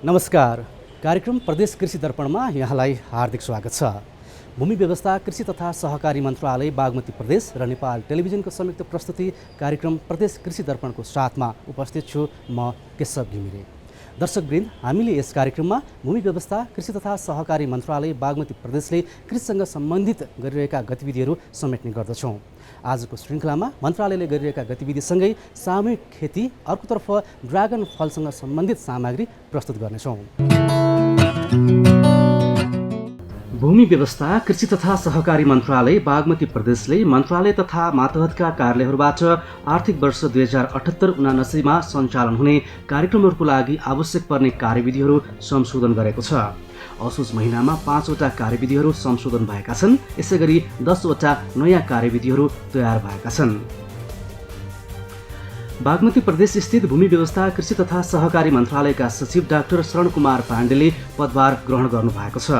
नमस्कार। कार्यक्रम प्रदेश कृषि दर्पणमा यहाँलाई हार्दिक स्वागत छ। भूमि व्यवस्था कृषि तथा सहकारी मन्त्रालय बागमती प्रदेश र नेपाल टेलिभिजनको संयुक्त प्रस्तुति कार्यक्रम प्रदेश कृषि दर्पणको साथमा उपस्थित छु म केशव घिमिरे। दर्शकवृन्द, हामीले यस कार्यक्रममा भूमि व्यवस्था कृषि तथा सहकारी मन्त्रालय बागमती प्रदेशले कृषिसँग सम्बन्धित गरिरहेका गतिविधिहरू समेट्ने गर्दछौँ। आजको श्रृङ्खलामा मन्त्रालयले गरिरहेका गतिविधिसँगै सामूहिक खेती, अर्कोतर्फ ड्रागन फलसँग सम्बन्धित सामग्री प्रस्तुत गर्नेछौँ। भूमि व्यवस्था कृषि तथा सहकारी मन्त्रालय बागमती प्रदेशले मन्त्रालय तथा मातहतका कार्यालयहरूबाट आर्थिक वर्ष 2078-79 सञ्चालन हुने कार्यक्रमहरूको लागि आवश्यक पर्ने कार्यविधिहरू संशोधन गरेको छ। असोज महिनामा 5 वटा कार्यविधिहरू संशोधन भएका छन्। यसैगरी 10 वटा नयाँ कार्यविधिहरू तयार भएका छन्। बागमती प्रदेश स्थित भूमि व्यवस्था कृषि तथा सहकारी मन्त्रालयका सचिव डाक्टर शरण कुमार पाण्डेले पदभार ग्रहण गर्नु भएको छ।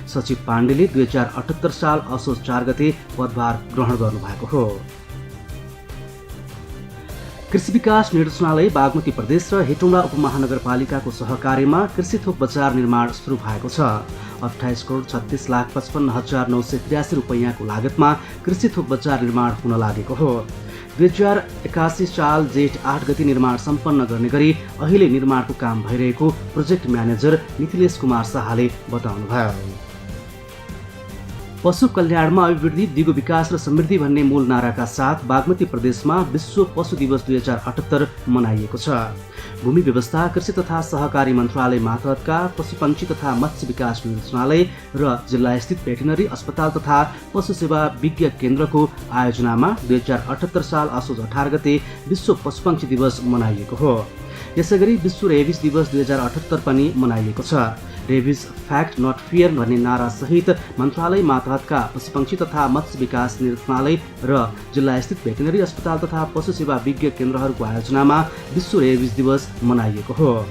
सचिव पाण्डेले 2078 साल असोज 4 गते पदभार ग्रहण गर्नुभएको हो। कृषि विकास निर्देशनालय बागमती प्रदेश र हेटौँडा उपमहानगरपालिकाको सहकार्यमा कृषि थोक बजार निर्माण सुरु भएको छ। 28,36,55,983 रुपैयाँको लागतमा कृषि थोक बजार निर्माण हुन लागेको हो। 2081 साल जेठ 8 गते निर्माण सम्पन्न गर्ने गरी अहिले निर्माणको काम भइरहेको प्रोजेक्ट म्यानेजर मिथिलेश कुमार शाहले बताउनुभयो। पशु कल्याणमा अभिवृद्धि, दिगो विकास र समृद्धि भन्ने मूल नाराका साथ बागमती प्रदेशमा विश्व पशु दिवस 2078 मनाइएको छ। भूमि व्यवस्था कृषि तथा सहकारी मन्त्रालय मातहतका पशुपक्षी तथा मत्स्य विकास निर्देशनालय र जिल्लास्थित भेटेरिनरी अस्पताल तथा पशु सेवा विज्ञ केन्द्रको आयोजनामा 2078 साल असोज 18 गते विश्व पशुपक्षी दिवस मनाइएको हो। यसैगरी विश्व रेबिज दिवस 2078 पनि मनाइएको छ। रेबिज फ्याक्ट नट फियर भन्ने नारा सहित मन्त्रालय मातहतका पशुपक्षी तथा मत्स्य विकास निर्देशनालय र जिल्लास्थित भेटेरिनरी अस्पताल तथा पशु सेवा विज्ञ केन्द्रहरूको आयोजनामा विश्व रेबिज दिवस मनाइएको हो।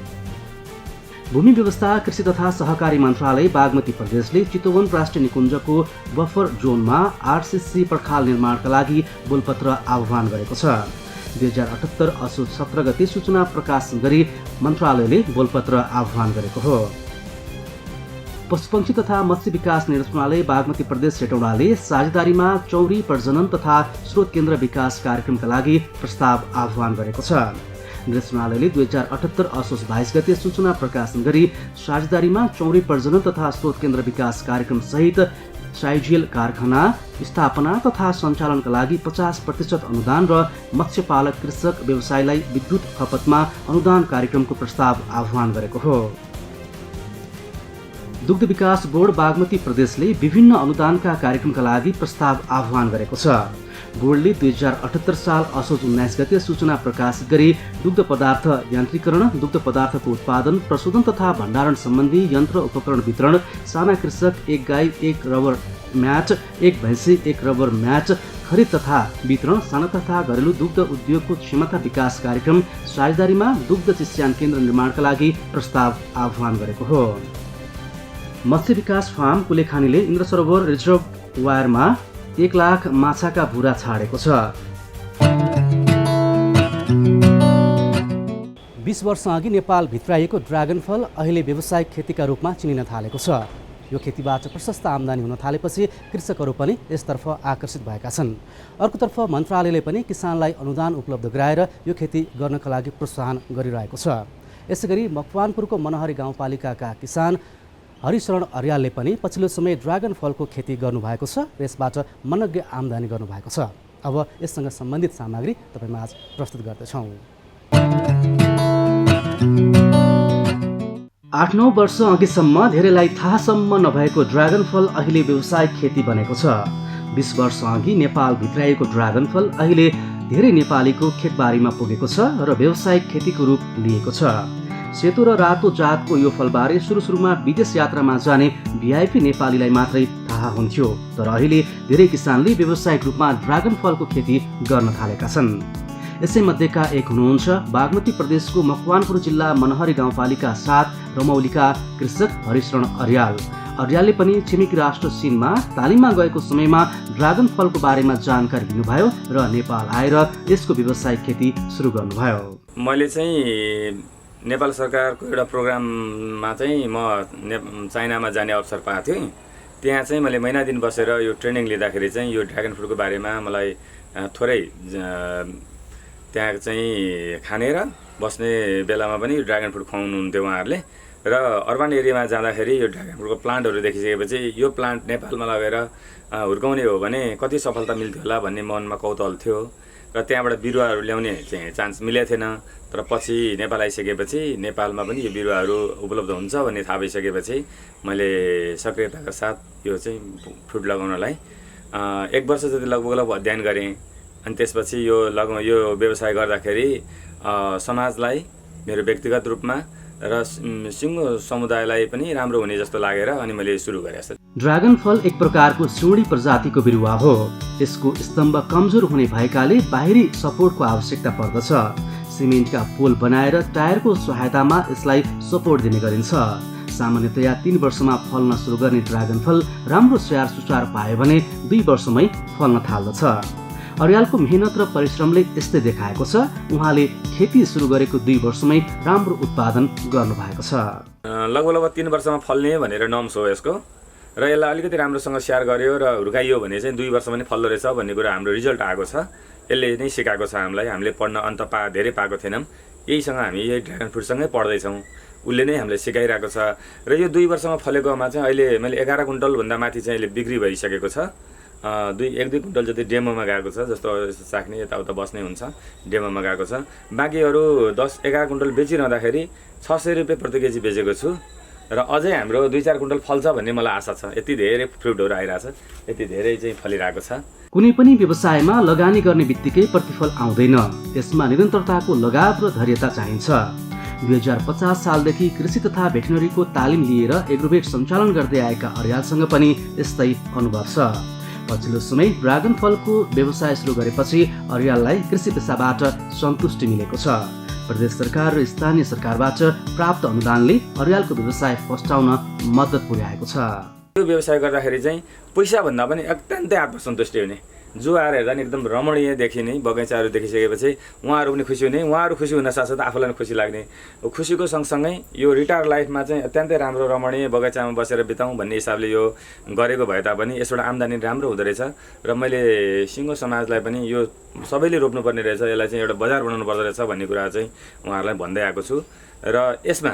भूमि व्यवस्था कृषि तथा सहकारी मन्त्रालय बागमती प्रदेशले चितवन राष्ट्रिय निकुञ्जको बफर जोनमा आरसीसी पर्खाल निर्माणका लागि बोलपत्र आह्वान गरेको छ। 2078 असोज 17 गते सूचना प्रकाशन गरी मन्त्रालयले बोलपत्र आह्वान गरेको हो। पशुपक्षी तथा मत्स्य विकास निर्देशनालय बागमती प्रदेश हेटौँडाले साझेदारीमा चौरी प्रजनन तथा स्रोत केन्द्र विकास कार्यक्रमका लागि प्रस्ताव आह्वान गरेको छ। निर्देशनालयले 2078 असोज 22 गते सूचना प्रकाशन गरी साझेदारीमा चौरी प्रजनन तथा स्रोत केन्द्र विकास कार्यक्रम सहित साइजियल कारखाना स्थापना तथा सञ्चालनका लागि 50% अनुदान र मत्स्यपालक कृषक व्यवसायलाई विद्युत खपतमा अनुदान कार्यक्रमको प्रस्ताव आह्वान गरेको हो। दुग्ध विकास बोर्ड बागमती प्रदेशले विभिन्न अनुदानका कार्यक्रमका लागि प्रस्ताव आह्वान गरेको छ। बोर्डले 2078 साल असोज 19 गते सूचना प्रकाशित गरी दुग्ध पदार्थ यान्त्रिकरण, दुग्ध पदार्थको उत्पादन, प्रशोधन तथा भण्डारण सम्बन्धी यन्त्र उपकरण वितरण, साना कृषक 1 गाई 1 रबर म्याच, 1 भैँसी 1 रबर म्याच खरिद तथा वितरण, साना तथा घरेलु दुग्ध उद्योगको क्षमता विकास कार्यक्रम, साझेदारीमा दुग्ध चिस्यान केन्द्र निर्माणका लागि प्रस्ताव आह्वान गरेको हो। मत्स्य विकास फार्म कुलेखानीले इन्द्र सरोवर रिजर्भवायरमा 1 लाख माछाका भुरा छाडेको छ। 20 वर्ष अघि नेपाल भित्राइएको ड्रागन फल अहिले व्यावसायिक खेतीका रूपमा चिनिन थालेको छ। यो खेतीबाट प्रशस्त आम्दानी हुन थालेपछि कृषकहरू पनि यसतर्फ आकर्षित भएका छन्। अर्कोतर्फ मन्त्रालयले पनि किसानलाई अनुदान उपलब्ध गराएर यो खेती गर्नका लागि प्रोत्साहन गरिरहेको छ। यसैगरी मकवानपुरको मनहरी गाउँपालिकाका किसान हरिशरण अर्यालले पनि पछिल्लो समय ड्रागन फलको खेती गर्नुभएको छ र यसबाट मनग्य आम्दानी गर्नुभएको छ। अब यससँग सम्बन्धित सामग्री तपाईमा आज प्रस्तुत गर्दैछौँ। 8-9 वर्ष अघिसम्म धेरैलाई थाहासम्म नभएको ड्रागन फल अहिले व्यावसायिक खेती बनेको छ। 20 वर्ष अघि नेपाल भित्राइएको ड्रागन फल अहिले धेरै नेपालीको खेतबारीमा पुगेको छ र व्यावसायिक खेतीको रूप लिएको छ। सेतो र रातो जातको यो फलबारे सुरुमा विदेश यात्रामा जाने भिआइपी नेपालीलाई मात्रै थाहा हुन्थ्यो, तर अहिले धेरै किसानले व्यावसायिक रूपमा ड्रागन फलको खेती गर्न थालेका छन्। यसैमध्येका एक हुनुहुन्छ बागमती प्रदेशको मकवानपुर जिल्ला मनहरी गाउँपालिका 7 रमौलीका कृषक हरिशरण अर्याल। अर्यालले पनि छिमेकी राष्ट्र चीनमा तालिममा गएको समयमा ड्रागन फलको बारेमा जानकारी लिनुभयो र नेपाल आएर यसको व्यावसायिक खेती सुरु गर्नुभयो। मैले चाहिँ नेपाल सरकारको एउटा प्रोग्राममा चाहिँ म चाइनामा जाने अवसर पाएको थिएँ। त्यहाँ चाहिँ मैले महिना दिन बसेर यो ट्रेनिङ लिँदाखेरि चाहिँ यो ड्र्यागन फ्रुटको बारेमा मलाई थोरै त्यहाँ चाहिँ खानेर बस्ने बेलामा पनि यो ड्र्यागन फ्रुट खुवाउनुहुन्थ्यो उहाँहरूले। र अर्बन एरियामा जाँदाखेरि यो ड्र्यागन फ्रुटको प्लान्टहरू देखिसकेपछि यो प्लान्ट नेपालमा लगेर हुर्काउने हो भने कति सफलता मिल्थ्यो होला भन्ने मनमा कौतूहल थियो। र त्यहाँबाट बिरुवाहरू ल्याउने चाहिँ चान्स मिलेको थिएन। तर पछि नेपाल आइसकेपछि नेपालमा पनि यो बिरुवाहरू उपलब्ध हुन्छ भन्ने थाहा भइसकेपछि मैले सक्रियताका साथ यो चाहिँ फ्रुट लगाउनलाई 1 वर्ष जति लगभग अध्ययन गरेँ। अनि त्यसपछि यो व्यवसाय गर्दाखेरि समाजलाई मेरो व्यक्तिगत रूपमा र सिङ्गो समुदायलाई पनि राम्रो हुने जस्तो लागेर अनि मैले सुरु गरेँ। ड्र्यागन फल एक प्रकारको सिउँडी प्रजातिको बिरुवा हो। यसको स्तम्भ कमजोर हुने भएकाले बाहिरी सपोर्टको आवश्यकता पर्दछ। सिमेन्टका पोल बनाएर टायरको सहायतामा यसलाई सपोर्ट दिने गरिन्छ। सामान्यतया 3 वर्षमा फल्न सुरु गर्ने ड्र्यागन फल राम्रो स्याहार सुसार पायो भने 2 वर्षमै फल्न थाल्दछ। अर्यालको मेहनत र परिश्रमले यस्तै देखाएको छ। उहाँले खेती सुरु गरेको 2 वर्षमै राम्रो उत्पादन गर्नुभएको छ। लगभग 3 वर्षमा फल्ने भनेर नम्स हो यसको। र यसलाई अलिकति राम्रोसँग स्याहार गर्यो र हुर्काइयो भने चाहिँ 2 वर्षमा नै फल्दो रहेछ भन्ने कुरा हाम्रो रिजल्ट आएको छ। यसले नै सिकाएको छ हामीलाई। हामीले पढ्न अन्त धेरै पाएको थिएनौँ। यहीसँग हामी यही ड्र्यागन फ्रुटसँगै पढ्दैछौँ। उसले नै हामीलाई सिकाइरहेको छ। र यो 2 वर्षमा फलेकोमा चाहिँ अहिले मैले 11 कुइन्टलभन्दा माथि चाहिँ अहिले बिक्री भइसकेको छ। 1-2 कुइन्टल जति डेमोमा गएको छ। जस्तो चाख्ने यताउता बस्ने हुन्छ डेमोमा गएको छ। बाँकीहरू 10-11 कुइन्टल बेचिरहँदाखेरि 600 रुपियाँ प्रति केजी बेचेको छु। र अझै हाम्रो 2-4 कुइन्टल फल्छ भन्ने मलाई आशा छ। यति धेरै फ्रुटहरू आइरहेछ, यति धेरै चाहिँ फलिरहेको छ। कुनै पनि व्यवसायमा लगानी गर्ने बित्तिकै प्रतिफल आउँदैन। त्यसमा निरन्तरताको लगाव र धैर्यता चाहिन्छ। 2050 सालदेखि कृषि तथा भेटनरीको तालिम लिएर एग्रोभेट सञ्चालन गर्दै आएका अर्यालसँग पनि यस्तै अनुभव छ। पछिल्लो समय ड्र्यागन फलको व्यवसाय सुरु गरेपछि अर्याललाई कृषि पेसाबाट सन्तुष्टि मिलेको छ। प्रदेश सरकार र स्थानीय सरकारबाट प्राप्त अनुदानले अर्यालको व्यवसाय फस्टाउन मद्दत पुर्याएको छ। यो व्यवसाय गर्दाखेरि चाहिँ पैसा भन्दा पनि अत्यन्तै आत्मसन्तुष्टि हुने। जो आएर हेर्दा नि एकदम रमणीय देखिने बगैँचाहरू देखिसकेपछि उहाँहरू पनि खुसी हुने। उहाँहरू खुसी हुन साथसाथै आफूलाई पनि खुसी लाग्ने। खुसीको सँगसँगै यो रिटायर लाइफमा चाहिँ अत्यन्तै राम्रो रमणीय बगैँचामा बसेर बिताउँ भन्ने हिसाबले यो गरेको भए तापनि यसबाट आम्दानी राम्रो हुँदो रहेछ। र मैले सिङ्गो समाजलाई पनि यो सबैले रोप्नुपर्ने रहेछ, यसलाई चाहिँ एउटा बजार बनाउनु पर्दो रहेछ भन्ने कुरा चाहिँ उहाँहरूलाई भन्दै आएको छु। र यसमा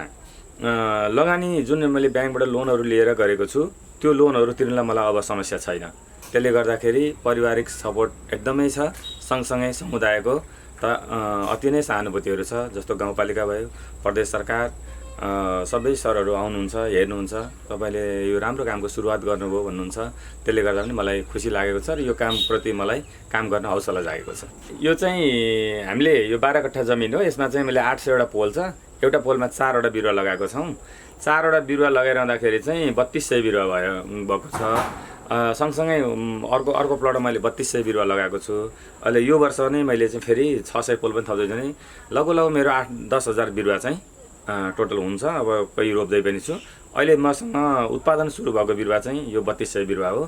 लगानी जुन मैले ब्याङ्कबाट लोनहरू लिएर गरेको छु त्यो लोनहरू तिर्नलाई मलाई अब समस्या छैन। त्यसले गर्दाखेरि पारिवारिक सपोर्ट एकदमै छ। सँगसँगै समुदायको अति नै सहानुभूतिहरू छ। जस्तो गाउँपालिका भयो, प्रदेश सरकार, सबै सरहरू आउनुहुन्छ, हेर्नुहुन्छ, तपाईँले यो राम्रो कामको सुरुवात गर्नुभयो भन्नुहुन्छ। त्यसले गर्दा पनि मलाई खुसी लागेको छ र यो कामप्रति मलाई काम गर्न हौसला जागेको छ। यो चाहिँ हामीले यो 12 कट्ठा जमिन हो। यसमा चाहिँ मैले 800 वटा पोल छ। एउटा पोलमा 4 वटा बिरुवा लगाएको छौँ। 4 वटा बिरुवा लगाइरहँदाखेरि चाहिँ 3200 बिरुवा भएको छ। सँगसँगै अर्को प्लटमा मैले 3200 बिरुवा लगाएको छु। अहिले यो वर्ष नै मैले चाहिँ फेरि 600 पोल पनि थप्दैछु नि। लगभग मेरो 8-10 हजार बिरुवा चाहिँ टोटल हुन्छ। अब कोही रोप्दै पनि छु। अहिले मसँग उत्पादन सुरु भएको बिरुवा चाहिँ यो 3200 बिरुवा हो।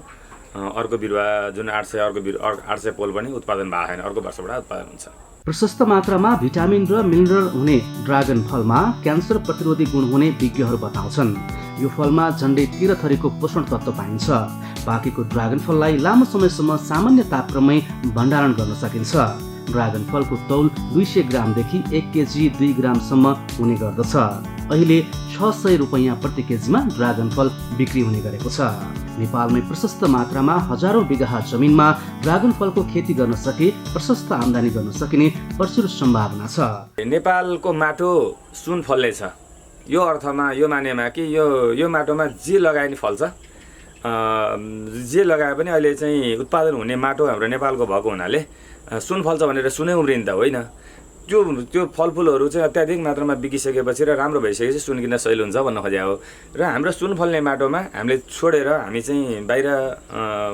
अर्को बिरुवा जुन 800 पोल पनि उत्पादन भएको छैन। अर्को वर्षबाट उत्पादन हुन्छ। प्रशस्त मात्रामा भिटामिन र मिनरल हुने ड्र्यागन फलमा क्यान्सर प्रतिरोधी गुण हुने विज्ञहरू बताउँछन्। यो फलमा झन्डै 13 थरीको पोषण तत्त्व पाइन्छ। बाँकीको ड्र्यागन फललाई लामो समयसम्म सामान्य तापक्रममै भण्डारण गर्न सकिन्छ। ड्र्यागन फलको तौल 200 ग्रामदेखि 1 केजी 2 ग्रामसम्म हुने गर्दछ। अहिले 600 रुपैयाँ प्रति केजीमा ड्र्यागन फल बिक्री हुने गरेको छ। नेपालमै प्रशस्त मात्रामा हजारौं बिघा जमिनमा ड्र्यागन फलको खेती गर्न सके प्रशस्त आम्दानी गर्न सकिने प्रचुर सम्भावना छ। नेपालको माटो सुन फल्ने छ। यो अर्थमा यो मानेमा कि यो माटोमा जे लगाए नि फल्छ। जे लगाए पनि अहिले चाहिँ उत्पादन हुने माटो हाम्रो नेपालको भएको हुनाले सुन फल्छ भनेर सुनै उम्रिन्छ त होइन। त्यो फलफुलहरू चाहिँ अत्याधिक मात्रामा बिकिसकेपछि र राम्रो भइसकेपछि सुन किन्न सजिलो हुन्छ भन्न खोजे हो। र हाम्रो सुन फल्ने माटोमा हामीले छोडेर हामी चाहिँ बाहिर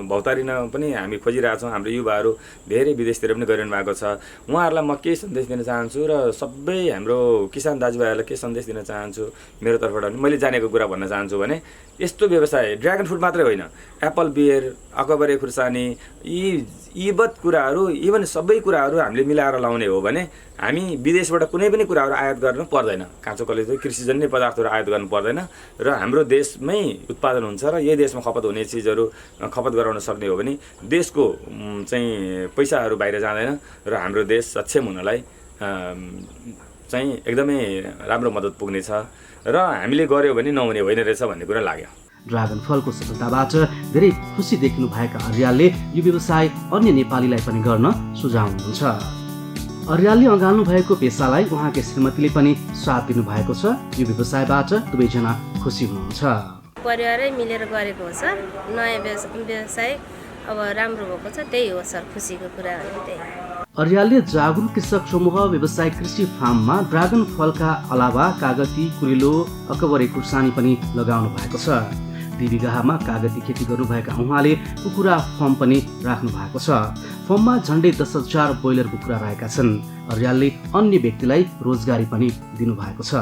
भौतारिन पनि हामी खोजिरहेछौँ। हाम्रो युवाहरू धेरै विदेशतिर पनि गइरहनु भएको छ। उहाँहरूलाई म के सन्देश दिन चाहन्छु र सबै हाम्रो किसान दाजुभाइहरूलाई के सन्देश दिन चाहन्छु मेरो तर्फबाट मैले जानेको कुरा भन्न चाहन्छु भने यस्तो व्यवसाय ड्र्यागन फ्रुट मात्रै होइन, एप्पल बियर, अकबरे खुर्सानी, यी बद कुराहरू इभन सबै कुराहरू हामीले मिलाएर लाउने हो भने हामी विदेशबाट कुनै पनि कुराहरू आयात गर्नु पर्दैन, काँचो कलेजो कृषिजन्य पदार्थहरू आयात गर्नु पर्दैन र हाम्रो देशमै उत्पादन हुन्छ र यही देशमा खपत हुने चिजहरू खपत गराउन सक्ने हो भने देशको चाहिँ पैसाहरू बाहिर जाँदैन र हाम्रो देश सक्षम हुनलाई चाहिँ एकदमै राम्रो मद्दत पुग्नेछ र हामीले गर्यो भने नहुने होइन रहेछ भन्ने कुरा लाग्यो। ड्रागन फलको सफलताबाट धेरै खुसी देखिनु भएका अर्यालले यो व्यवसाय अन्य नेपालीलाई पनि गर्न सुझाउनुहुन्छ। अर्यालले अँगाल्नु भएको पेसालाई उहाँकै श्रीमतीले पनि साथ दिनु भएको छ। यो व्यवसायबाट दुवैजना खुसी हुनुहुन्छ। परिवारै मिलेर गरेको हो सर। नयाँ व्यवसाय अब राम्रो भएको छ, त्यही हो सर खुसीको कुरा हो त्यही। अर्यालले जागरुक कृषक समूह व्यवसाय कृषि फार्ममा ड्रागन फलका अलावा कागती, कुरिलो, अकबरे खुर्सानी पनि लगाउनु भएको छ। 2 बिघामा कागती खेती गर्नुभएका उहाँले कुखुरा फर्म पनि राख्नु भएको छ। फर्ममा झन्डै 10,000 ब्रोइलर कुखुरा रहेका छन्। अर्यालले अन्य व्यक्तिलाई रोजगारी पनि दिनुभएको छ।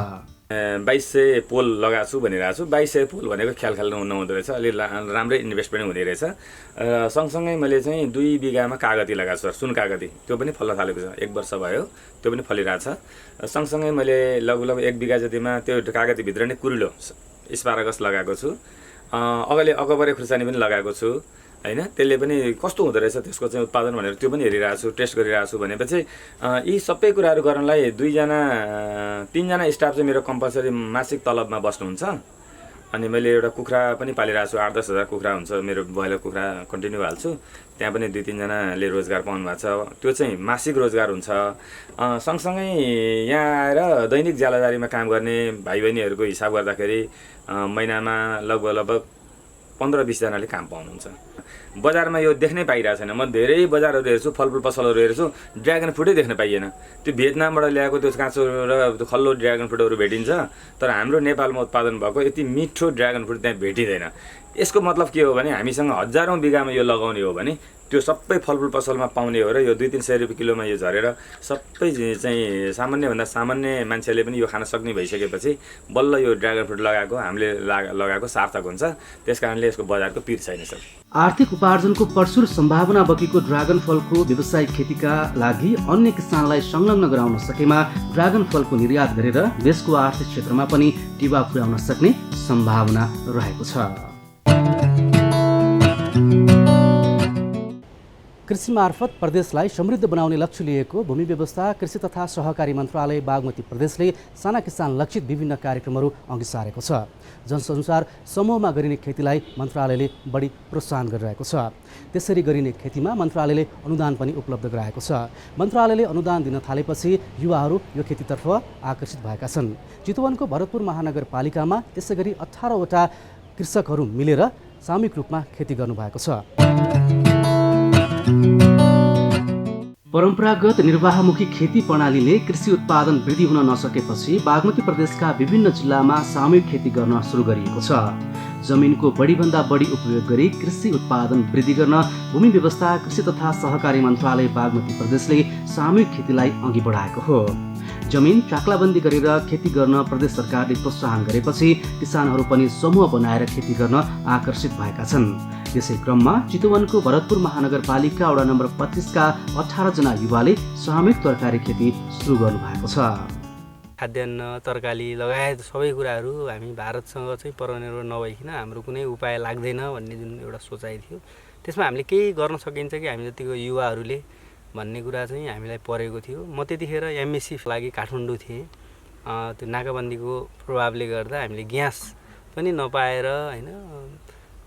2200 पोल लगाएको छु भनिरहेको छु। 2200 पोल भनेको ख्याल नहुँदो रहेछ, अलि राम्रै इन्भेस्ट पनि हुने रहेछ। सँगसँगै मैले चाहिँ 2 बिघामा कागती लगाएको छु, सुन कागती, त्यो पनि फल्न थालेको छ। 1 वर्ष भयो, त्यो पनि फलिरहेछ। सँगसँगै मैले लगभग 1 बिघा जतिमा त्यो कागतीभित्र नै कुरिलो स्पारागस लगाएको छु। अगाडि अकबरे खुर्सानी पनि लगाएको छु हैन। त्यसले पनि कस्तो हुँदो रहेछ त्यसको चाहिँ उत्पादन भनेर त्यो पनि हेरिरहेको छु, टेस्ट गरिरहेको छु। भनेपछि यी सबै कुराहरू गर्नलाई 3जना स्टाफ चाहिँ मेरो कम्पलसरी मासिक तलबमा बस्नुहुन्छ। अनि मैले एउटा कुखुरा पनि पालिरहेको छु, 8-10 हजार कुखुरा हुन्छ मेरो, ब्रोइलर कुखुरा कन्टिन्यू हाल्छु। त्यहाँ पनि 2-3जनाले रोजगार पाउनु भएको छ, त्यो चाहिँ मासिक रोजगार हुन्छ। सँगसँगै यहाँ आएर दैनिक ज्यालादारीमा काम गर्ने भाइ बहिनीहरूको हिसाब गर्दाखेरि महिनामा लगभग 15-20 जनाले काम पाउनुहुन्छ। बजारमा यो देख्नै पाइरहेको छैन। म धेरै बजारहरू हेर्छु, फलफुल पसलहरू हेर्छु, ड्र्यागन फ्रुटै देख्न पाइएन। त्यो भियतनामबाट ल्याएको त्यो काँचो र त्यो खल्लो ड्र्यागन फ्रुटहरू भेटिन्छ, तर हाम्रो नेपालमा उत्पादन भएको यति मिठो ड्र्यागन फ्रुट त्यहाँ भेटिँदैन। यसको मतलब के हो भने हामीसँग हजारौँ बिघामा यो लगाउने हो भने त्यो सबै फलफुल पसलमा पाउने हो र यो 200-300 रुपियाँ किलोमा यो झरेर सबै चाहिँ सामान्यभन्दा सामान्य मान्छेले पनि यो खान सक्ने भइसकेपछि बल्ल यो ड्र्यागन फ्रुट लगाएको हामीले लगाएको सार्थक हुन्छ। त्यसकारणले यसको बजारको पिर छैन सर। आर्थिक उपार्जनको प्रचुर सम्भावना बोकेको ड्रागन फलको व्यावसायिक खेतीका लागि अन्य किसानलाई संलग्न गराउन सकेमा ड्रागन फलको निर्यात गरेर देशको आर्थिक क्षेत्रमा पनि टेवा पुर्याउन सक्ने सम्भावना रहेको छ। कृषि मार्फत प्रदेशलाई समृद्ध बनाउने लक्ष्य लिएको भूमि व्यवस्था कृषि तथा सहकारी मन्त्रालय बागमती प्रदेशले साना किसान लक्षित विभिन्न कार्यक्रमहरू अघि सारेको छ। जनसंसार समूहमा गरिने खेतीलाई मन्त्रालयले बढी प्रोत्साहन गरिरहेको छ। त्यसरी गरिने खेतीमा मन्त्रालयले अनुदान पनि उपलब्ध गराएको छ। मन्त्रालयले अनुदान दिन थालेपछि युवाहरू यो खेतीतर्फ आकर्षित भएका छन्। चितवनको भरतपुर महानगरपालिकामा त्यसै गरी 18वटा कृषकहरू मिलेर सामूहिक रूपमा खेती गर्नुभएको छ। परम्परागत निर्वाहमुखी खेती प्रणालीले कृषि उत्पादन वृद्धि हुन नसकेपछि बागमती प्रदेशका विभिन्न जिल्लामा सामूहिक खेती गर्न सुरु गरिएको छ। जमिनको बढीभन्दा बढी उपयोग गरी कृषि उत्पादन वृद्धि गर्न भूमि व्यवस्था कृषि तथा सहकारी मन्त्रालय बागमती प्रदेशले सामूहिक खेतीलाई अघि बढाएको हो। जमिन चाक्लाबन्दी गरेर खेती गर्न प्रदेश सरकारले प्रोत्साहन गरेपछि किसानहरू पनि समूह बनाएर खेती गर्न आकर्षित भएका छन्। यसै क्रममा चितवनको भरतपुर महानगरपालिका वडा नम्बर 25 का 18 जना युवाले सामूहिक तरकारी खेती सुरु गर्नु भएको छ। खाद्यान्न, तरकारी लगायत सबै कुराहरू हामी भारतसँग चाहिँ परनिर्भर नभइकन हाम्रो कुनै उपाय लाग्दैन भन्ने जुन एउटा सोचाइ थियो, त्यसमा हामीले केही गर्न सकिन्छ कि हामी जतिको युवाहरूले भन्ने कुरा चाहिँ हामीलाई परेको थियो। म त्यतिखेर एमएससी लागि काठमाडौँ थिएँ। त्यो नाकाबन्दीको प्रभावले गर्दा हामीले ग्यास पनि नपाएर हैन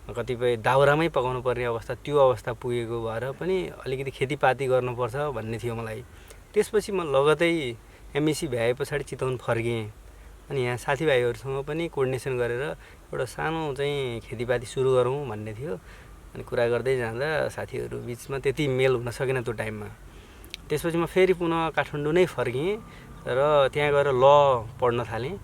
कतिपय दाउरामै पकाउनु पर्ने अवस्था, त्यो अवस्था पुगेको भएर पनि अलिकति खेतीपाती गर्नुपर्छ भन्ने थियो मलाई। त्यसपछि म लगतै एमएससी भ्याए पछाडि चितवन फर्केँ। अनि यहाँ साथीभाइहरूसँग पनि कोर्डिनेसन गरेर एउटा सानो चाहिँ खेतीपाती सुरु गरौँ भन्ने थियो। अनि कुरा गर्दै जाँदा साथीहरू बिचमा त्यति मेल हुन सकेन त्यो टाइममा। त्यसपछि म फेरि पुनः काठमाडौँ नै फर्केँ र त्यहाँ गएर ल पढ्न थालेँ।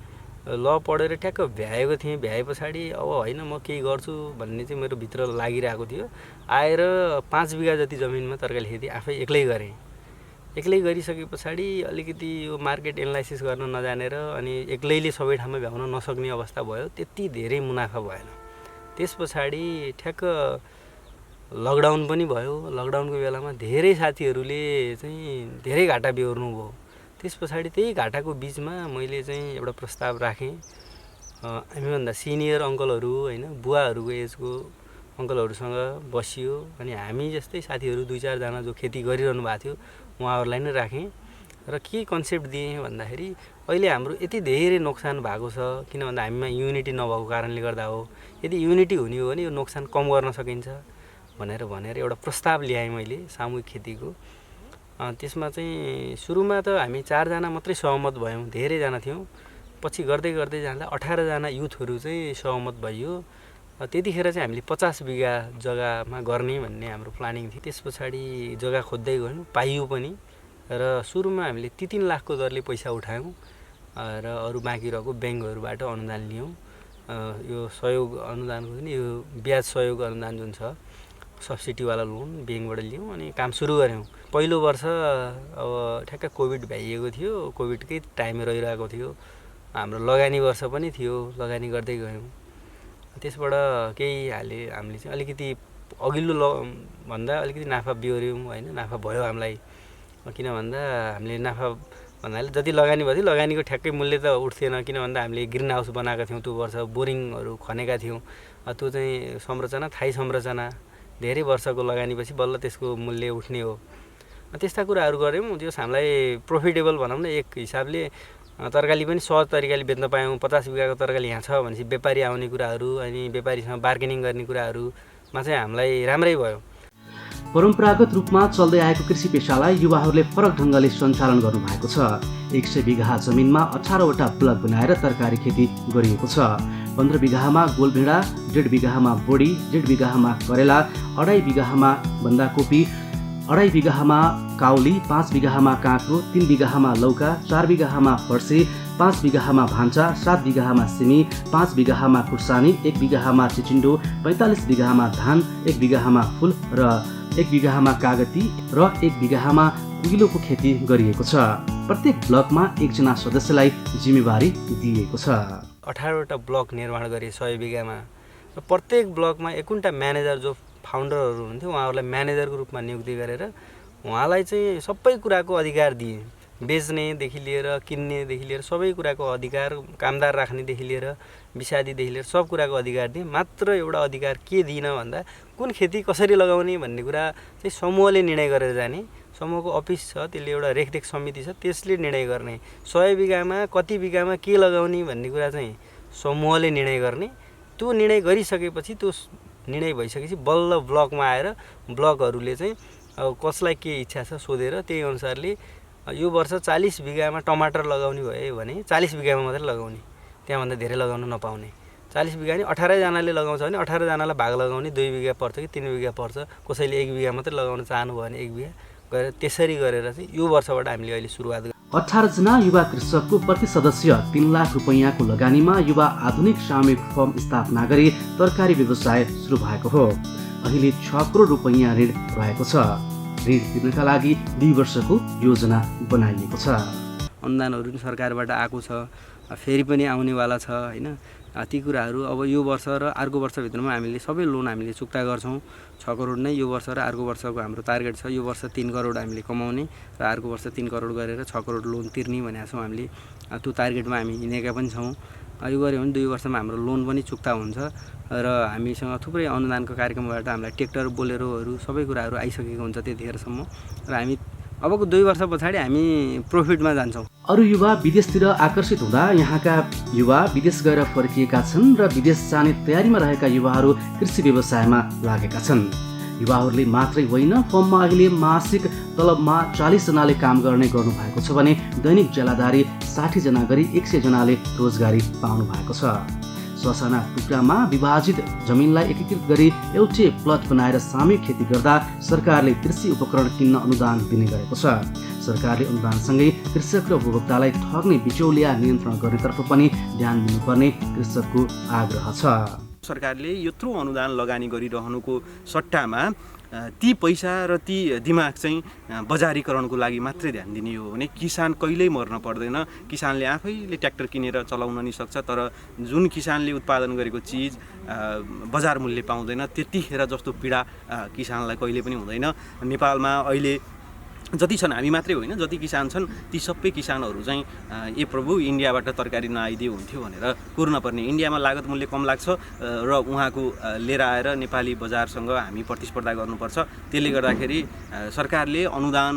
ल पढेर ठ्याक्क भ्याएको थिएँ। भ्याए पछाडि अब होइन म केही गर्छु भन्ने चाहिँ मेरो भित्र लागिरहेको थियो। आएर 5 बिघा जति जमिनमा तरकारी खेती आफै एक्लै गरेँ। एक्लै गरिसके पछाडि अलिकति यो मार्केट एनालाइसिस गर्न नजानेर अनि एक्लैले सबै ठाउँमा भ्याउन नसक्ने अवस्था भयो। त्यति धेरै मुनाफा भएन। त्यस पछाडि ठ्याक्क लकडाउन पनि भयो। लकडाउनको बेलामा धेरै साथीहरूले चाहिँ धेरै घाटा बेहोर्नु भयो। त्यस पछाडि त्यही घाटाको बिचमा मैले चाहिँ एउटा प्रस्ताव राखेँ। हामीभन्दा सिनियर अङ्कलहरू होइन बुवाहरूको एजको अङ्कलहरूसँग बसियो अनि हामी जस्तै साथीहरू 2-4 जना जो खेती गरिरहनु भएको थियो उहाँहरूलाई नै राखेँ र के कन्सेप्ट दिएँ भन्दाखेरि अहिले हाम्रो यति धेरै नोक्सान भएको छ किन भन्दा हामीमा युनिटी नभएको कारणले गर्दा हो। यदि युनिटी हुने हो भने यो नोक्सान कम गर्न सकिन्छ भनेर एउटा प्रस्ताव ल्याएँ मैले सामूहिक खेतीको। त्यसमा चाहिँ सुरुमा त हामी 4 जना मात्रै सहमत भयौँ, धेरैजना थियौँ। पछि गर्दै गर्दै जाँदा 18 जना युथहरू चाहिँ सहमत भइयो। त्यतिखेर चाहिँ हामीले 50 बिघा जग्गामा गर्ने भन्ने हाम्रो प्लानिङ थियो। त्यस पछाडि जग्गा खोज्दै गयौँ, पाइयो पनि र सुरुमा हामीले 3 लाखको दरले पैसा उठायौँ र अरू बाँकी रहेको ब्याङ्कहरूबाट अनुदान लियौँ। यो सहयोग अनुदानको पनि यो ब्याज सहयोग अनुदान जुन छ सब्सिडीवाला लोन ब्याङ्कबाट लियौँ अनि काम सुरु गऱ्यौँ। पहिलो वर्ष अब ठ्याक्क कोभिड भइएको थियो, कोभिडकै टाइम रहिरहेको थियो। हाम्रो लगानी वर्ष पनि थियो, लगानी गर्दै गयौँ। त्यसबाट हामीले चाहिँ अलिकति अघिल्लो भन्दा अलिकति नाफा बिहोऱ्यौँ होइन, नाफा भयो हामीलाई। किन भन्दा हामीले नाफा भन्नाले जति लगानी भयो लगानीको ठ्याक्कै मूल्य त उठ्थेन, किन भन्दा हामीले ग्रिन हाउस बनाएका थियौँ त्यो वर्ष, बोरिङहरू खनेका थियौँ। त्यो चाहिँ संरचना थाई संरचना धेरै वर्षको लगानीपछि बल्ल त्यसको मूल्य उठ्ने हो। त्यस्ता कुराहरू गऱ्यौँ। त्यो हामीलाई प्रोफिटेबल भनौँ न एक हिसाबले। तरकारी पनि सहज तरिकाले बेच्न पायौँ। 50 बिघाको तरकारी यहाँ छ भनेपछि व्यापारी आउने कुराहरू अनि व्यापारीसँग बार्गेनिङ गर्ने कुराहरूमा चाहिँ हामीलाई राम्रै भयो। परम्परागत रूपमा चल्दै आएको कृषि पेशालाई युवाहरूले फरक ढङ्गले सञ्चालन गर्नुभएको छ। 100 बिघा जमिनमा 18वटा ब्लक बनाएर तरकारी खेती गरिएको छ। 15 बिघामा गोलभेडा, 1.5 बिघामा बोडी, 1.5 बिघामा करेला, 2.5 बिघामा बन्दाकोपी, 2.5 बिघामा काउली, 5 बिघामा काँक्रो, 3 बिघामा लौका, 4 बिघामा फर्सी, 5 बिघामा भान्चा, 7 बिघामा सिमी, 5 बिघामा खुर्सानी, 1 बिघामा चिचिन्डो, 45 बिघामा धान, 1 बिघामा फुल र 1 बिघामा कागती र 1 बिघामा उगिलोको खेती गरिएको छ। प्रत्येक ब्लकमा 1 जना सदस्यलाई जिम्मेवारी दिएको छ। 18वटा ब्लक निर्माण गरे 100 बिघामा र प्रत्येक ब्लकमा 1 म्यानेजर जो फाउन्डरहरू हुन्थ्यो उहाँहरूलाई म्यानेजरको रूपमा नियुक्ति गरेर उहाँलाई चाहिँ सबै कुराको अधिकार दिए। बेच्नेदेखि लिएर किन्नेदेखि लिएर सबै कुराको अधिकार, कामदार राख्नेदेखि लिएर विषादीदेखि लिएर सब कुराको अधिकार दिए। मात्र एउटा अधिकार के दिइन भन्दा कुन खेती कसरी लगाउने भन्ने कुरा चाहिँ समूहले निर्णय गरेर जाने। समूहको अफिस छ, त्यसले एउटा रेखदेख समिति छ, त्यसले निर्णय गर्ने। 100 बिघामा कति बिघामा के लगाउने भन्ने कुरा चाहिँ समूहले निर्णय गर्ने। त्यो निर्णय गरिसकेपछि त्यो निर्णय भइसकेपछि बल्ल ब्लकमा आएर ब्लकहरूले चाहिँ कसलाई के इच्छा छ सोधेर त्यही अनुसारले यो वर्ष 40 बिघामा टमाटर लगाउने भयो भने 40 बिघामा मात्रै लगाउने, त्यहाँभन्दा धेरै लगाउन नपाउने। 40 बिघा नि 18 जनाले लगाउँछ भने 18 जनालाई भाग लगाउने 2 बिघा पर्छ कि 3 बिघा पर्छ। कसैले 1 बिघा मात्रै लगाउन चाहनुभयो भने 1 बिघा गरेर त्यसरी गरेर चाहिँ यो वर्षबाट हामीले अहिले सुरुवात गर्छौँ। 18 जना युवा कृषकको प्रति सदस्य 3 लाख रुपैयाँको लगानीमा युवा आधुनिक सामूहिक फर्म स्थापना गरी तरकारी व्यवसाय सुरु भएको हो। अहिले 6 करोड रुपैयाँ ऋण रहेको छ। ऋण तिर्नका लागि 2 वर्षको योजना बनाइएको छ। अनुदानहरू पनि सरकारबाट आएको छ, फेरि पनि आउनेवाला छ होइन। ती कुराहरू अब यो वर्ष र अर्को वर्षभित्रमा हामीले सबै लोन हामीले चुक्ता गर्छौँ। 6 करोड नै यो वर्ष र अर्को वर्षको हाम्रो टार्गेट छ। यो वर्ष 3 करोड हामीले कमाउने र अर्को वर्ष 3 करोड गरेर 6 करोड लोन तिर्ने भनेका छौँ हामीले। त्यो टार्गेटमा हामी हिँडेका पनि छौँ। यो गऱ्यो भने 2 वर्षमा हाम्रो लोन पनि चुक्ता हुन्छ र हामीसँग थुप्रै अनुदानको कार्यक्रमबाट हामीलाई ट्र्याक्टर, बोलेरोहरू सबै कुराहरू आइसकेको हुन्छ त्यतिखेरसम्म र हामी अबको 2 वर्ष पछाडि हामी प्रोफिटमा जान्छौँ। अरू युवा विदेशतिर आकर्षित हुँदा यहाँका युवा विदेश गएर फर्किएका छन् र विदेश जाने तयारीमा रहेका युवाहरू कृषि व्यवसायमा लागेका छन्। युवाहरूले मात्रै होइन, फर्ममा अहिले मासिक तलबमा 40 जनाले काम गर्ने गर्नु भएको छ भने दैनिक ज्यालादारी 60 जना गरी 100 जनाले रोजगारी पाउनु भएको छ। ससाना टुक्रामा विभाजित जमिनलाई एकीकृत गरी एउटै प्लट बनाएर सामूहिक खेती गर्दा सरकारले कृषि उपकरण किन्न अनुदान दिने गरेको छ। सरकारले अनुदानसँगै कृषक र उपभोक्तालाई ठग्ने बिचौलिया नियन्त्रण गर्नेतर्फ पनि ध्यान दिनुपर्ने कृषकको आग्रह छ। सरकारले यत्रो अनुदान लगानी गरिरहनुको सट्टामा ती पैसा र ती दिमाग चाहिँ बजारीकरणको लागि मात्रै ध्यान दिने हो भने किसान कहिल्यै मर्न पर्दैन। किसानले आफैले ट्र्याक्टर किनेर चलाउन नि सक्छ, तर जुन किसानले उत्पादन गरेको चिज बजार मूल्य पाउँदैन त्यतिखेर जस्तो पीडा किसानलाई कहिले पनि हुँदैन। नेपालमा अहिले जति छन् हामी मात्रै होइन, जति किसान छन् ती सबै किसानहरू चाहिँ ए प्रभु इन्डियाबाट तरकारी नआइदियो हुन्थ्यो भनेर कोर्न पर्ने। इन्डियामा लागत मूल्य कम लाग्छ र उहाँको लिएर आएर नेपाली बजारसँग हामी प्रतिस्पर्धा गर्नुपर्छ। त्यसले गर्दाखेरि सरकारले अनुदान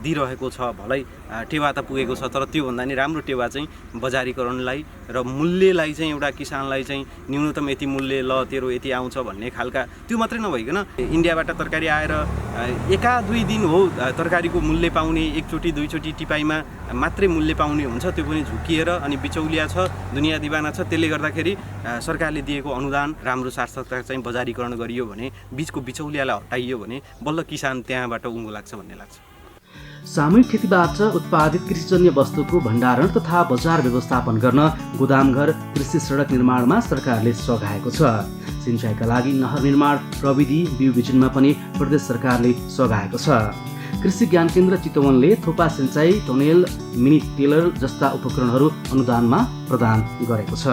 दिइरहेको छ, भलै टेवा त पुगेको छ, तर त्योभन्दा नि राम्रो टेवा चाहिँ बजारीकरणलाई र मूल्यलाई चाहिँ एउटा किसानलाई चाहिँ न्यूनतम यति मूल्य ल तेरो यति आउँछ भन्ने खालका, त्यो मात्रै नभइकन इन्डियाबाट तरकारी आएर एका दुई दिन हो तरकारीको मूल्य पाउने, एकचोटि दुईचोटि टिपाइमा मात्रै मूल्य पाउने हुन्छ, त्यो पनि झुकिएर अनि बिचौलिया छ, दुनियाँ दिवाना छ। त्यसले गर्दाखेरि सरकारले दिएको अनुदान राम्रो सार्थकता चाहिँ बजारीकरण गरियो भने, बिचको बिचौलियालाई हटाइयो भने बल्ल किसान त्यहाँबाट उँभो लाग्छ भन्ने लाग्छ। सामूहिक खेतीबाट उत्पादित कृषिजन्य वस्तुको भण्डारण तथा बजार व्यवस्थापन गर्न गोदामघर, कृषि सडक निर्माणमा सरकारले सघाएको छ। सिँचाइका लागि नहर निर्माण प्रविधि बिउ बिजनमा पनि प्रदेश सरकारले सघाएको छ। कृषि ज्ञान केन्द्र चितवनले थोपा सिँचाइ, टनेल, मिनी टेलर जस्ता उपकरणहरू अनुदानमा प्रदान गरेको छ।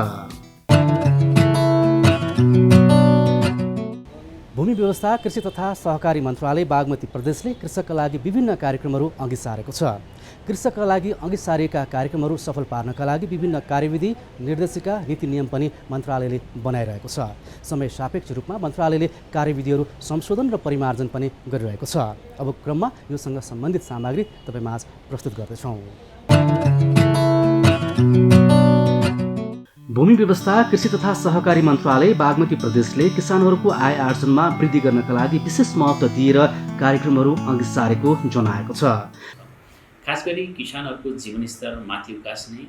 भूमि व्यवस्था, कृषि तथा सहकारी मन्त्रालय बागमती प्रदेशले कृषकका लागि विभिन्न कार्यक्रमहरू अघि सारेको छ। कृषकका लागि अघि सारिएका कार्यक्रमहरू सफल पार्नका लागि विभिन्न कार्यविधि, निर्देशिका, नीति नियम पनि मन्त्रालयले बनाइरहेको छ। समय सापेक्ष रूपमा मन्त्रालयले कार्यविधिहरू संशोधन र परिमार्जन पनि गरिरहेको छ। अब क्रममा योसँग सम्बन्धित सामग्री तपाईमाझ प्रस्तुत गर्दैछौँ। भूमि व्यवस्था, कृषि तथा सहकारी मन्त्रालय बागमती प्रदेशले किसानहरूको आय आर्जनमा वृद्धि गर्नका लागि विशेष महत्त्व दिएर कार्यक्रमहरू अघि सारेको जनाएको छ। खास गरी किसानहरूको जीवनस्तर माथि उकास्ने,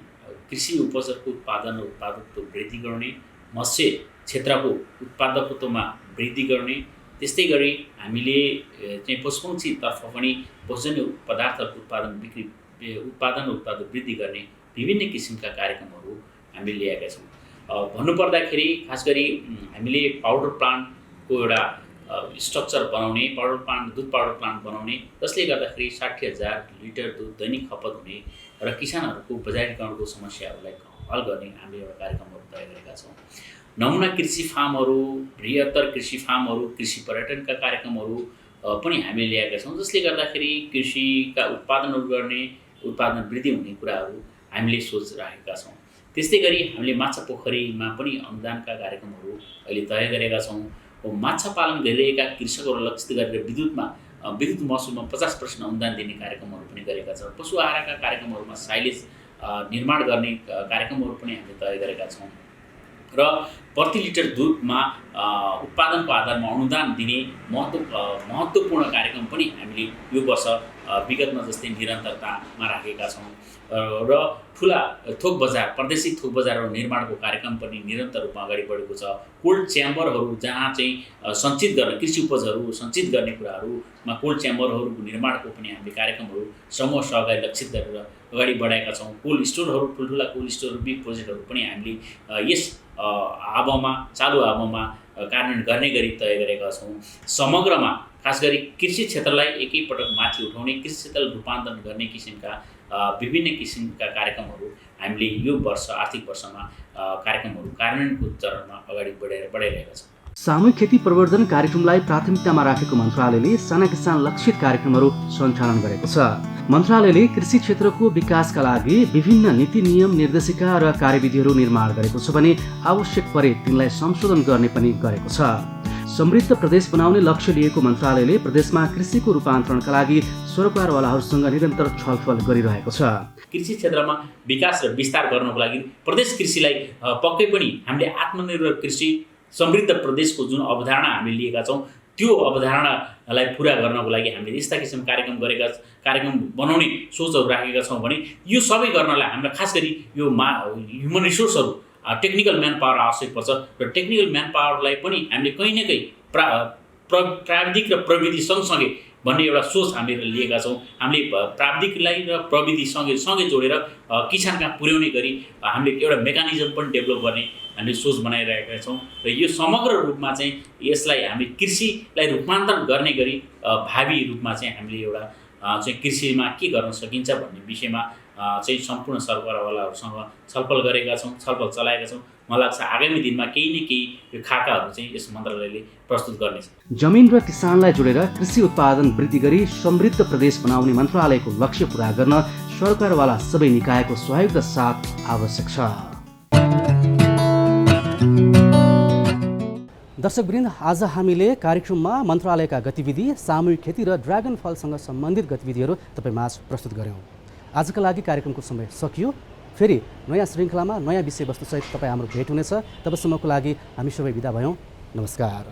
कृषि उपजहरूको उत्पादन र उत्पादकत्व वृद्धि गर्ने, मत्स्य क्षेत्रको उत्पादकत्वमा वृद्धि गर्ने, त्यस्तै गरी हामीले चाहिँ पशुपक्षीतर्फ पनि पशुजन्य पदार्थहरूको उत्पादन र उत्पादन वृद्धि गर्ने विभिन्न किसिमका कार्यक्रमहरू हामीले ल्याएका छौँ। भन्नुपर्दाखेरि खास गरी हामीले पाउडर प्लान्टको एउटा स्ट्रक्चर बनाउने, पाउडर प्लान्ट, दुध पाउडर प्लान्ट बनाउने, जसले गर्दाखेरि 60,000 लिटर दुध दैनिक खपत हुने र किसानहरूको बजारीकरणको समस्याहरूलाई हल गर्ने हामीले एउटा कार्यक्रमहरू तय गरेका छौँ। नमुना कृषि फार्महरू, बृहत्तर कृषि फार्महरू, कृषि पर्यटनका कार्यक्रमहरू पनि हामीले ल्याएका छौँ, जसले गर्दाखेरि कृषिका उत्पादनहरू गर्ने, उत्पादन वृद्धि हुने कुराहरू हामीले सोचिरहेका छौँ। त्यस्तै गरी हामीले माछा पोखरीमा पनि अनुदानका कार्यक्रमहरू अहिले तय गरेका छौँ। माछा पालन गरिरहेका कृषकहरू लक्षित गरेर विद्युत महसुलमा 50% अनुदान दिने कार्यक्रमहरू पनि गरेका छौँ। पशु आहारका कार्यक्रमहरूमा साइलेज निर्माण गर्ने कार्यक्रमहरू पनि हामीले तय गरेका छौँ र प्रति लिटर दुधमा उत्पादनको आधारमा अनुदान दिने महत्त्वपूर्ण कार्यक्रम पनि हामीले यो वर्ष विगतमा जस्तै निरन्तरतामा राखेका छौँ र ठुला थोक बजार, प्रादेशिक थोक बजारहरू निर्माणको कार्यक्रम पनि निरन्तर रूपमा अगाडि बढेको छ। कोल्ड च्याम्बरहरू जहाँ चाहिँ सञ्चित गर्न, कृषि उपजहरू सञ्चित गर्ने कुराहरूमा कोल्ड च्याम्बरहरूको निर्माणको पनि हामीले कार्यक्रमहरू समूह सहकारी लक्षित गरेर अगाडि बढाएका छौँ। कोल्ड स्टोरहरू, ठुल्ठुला कोल्ड स्टोर, बिग प्रोजेक्टहरू पनि हामीले यस चालु आबोमा कार्यान्वयन गर्ने गरी तय गरेका छौँ। समग्रमा खास गरी कृषि क्षेत्रलाई एकैपटक माथि उठाउने, कृषि क्षेत्रलाई रूपान्तरण गर्ने किसिमका विभिन्न किसिमका कार्यक्रमहरू हामीले यो वर्ष आर्थिक वर्षमा कार्यक्रमहरू कार्यान्वयनको चरणमा अगाडि बढाइरहेका छौँ। सामूहिक खेती प्रवर्धन कार्यक्रमलाई प्राथमिकतामा राखेको मन्त्रालयले साना किसान लक्षित कार्यक्रमहरू सञ्चालन गरेको छ। मन्त्रालयले कृषि क्षेत्रको विकासका लागि विभिन्न नीति नियम, निर्देशिका र कार्यविधिहरू निर्माण गरेको छ भने आवश्यक परे तिनलाई संशोधन गर्ने पनि गरेको छ। समृद्ध प्रदेश बनाउने लक्ष्य लिएको मन्त्रालयले प्रदेशमा कृषिको रूपान्तरणका लागि सरोकारवालाहरूसँग निरन्तर छलफल गरिरहेको छ। कृषि क्षेत्रमा विकास र विस्तार गर्नको लागि प्रदेश कृषिलाई पक्कै पनि हामीले आत्मनिर्भर कृषि, समृद्ध प्रदेशको जुन अवधारणा हामीले लिएका छौँ, त्यो अवधारणालाई पुरा गर्नको लागि हामीले यस्ता किसिम कार्यक्रम बनाउने सोचहरू राखेका छौँ भने यो सबै गर्नलाई हामीलाई खास गरी यो ह्युमन रिसोर्सहरू, टेक्निकल म्यान पावर आवश्यक पर्छ र टेक्निकल म्यान पावरलाई पनि हामीले कहीँ न कहीँ प्राविधिक र प्रविधि सँगसँगै भन्ने एउटा सोच हामीले लिएका छौँ। हामीले प्राविधिकलाई र प्रविधि सँगै जोडेर किसान कहाँ पुर्याउने गरी हामीले एउटा मेकानिजम पनि डेभलप गर्ने हामीले सोच बनाइरहेका छौँ र यो समग्र रूपमा चाहिँ यसलाई हामी कृषिलाई रूपान्तरण गर्ने गरी भावी रूपमा चाहिँ हामीले एउटा चाहिँ कृषिमा के गर्न सकिन्छ भन्ने विषयमा चाहिँ सम्पूर्ण सरकारवालाहरूसँग छलफल गरेका छौँ, छलफल चलाएका छौँ मलाई लाग्छ आगामी दिनमा केही न केही यो खाकाहरू चाहिँ यस मन्त्रालयले प्रस्तुत गर्नेछ। जमिन र किसानलाई जोडेर कृषि उत्पादन वृद्धि गरी समृद्ध प्रदेश बनाउने मन्त्रालयको लक्ष्य पूरा गर्न सरकारवाला सबै निकायको सहयोगका साथ आवश्यक छ। दर्शकवृन्द, आज हामीले कार्यक्रममा मन्त्रालयका गतिविधि, सामूहिक खेती र ड्रागन फलसँग सम्बन्धित गतिविधिहरू तपाईमाझ प्रस्तुत गऱ्यौँ। आजका लागि कार्यक्रमको समय सकियो। फेरि नयाँ श्रृङ्खलामा नयाँ विषयवस्तुसहित तपाईँ हाम्रो भेट हुनेछ। तबसम्मको लागि हामी सबै बिदा भयौँ। नमस्कार।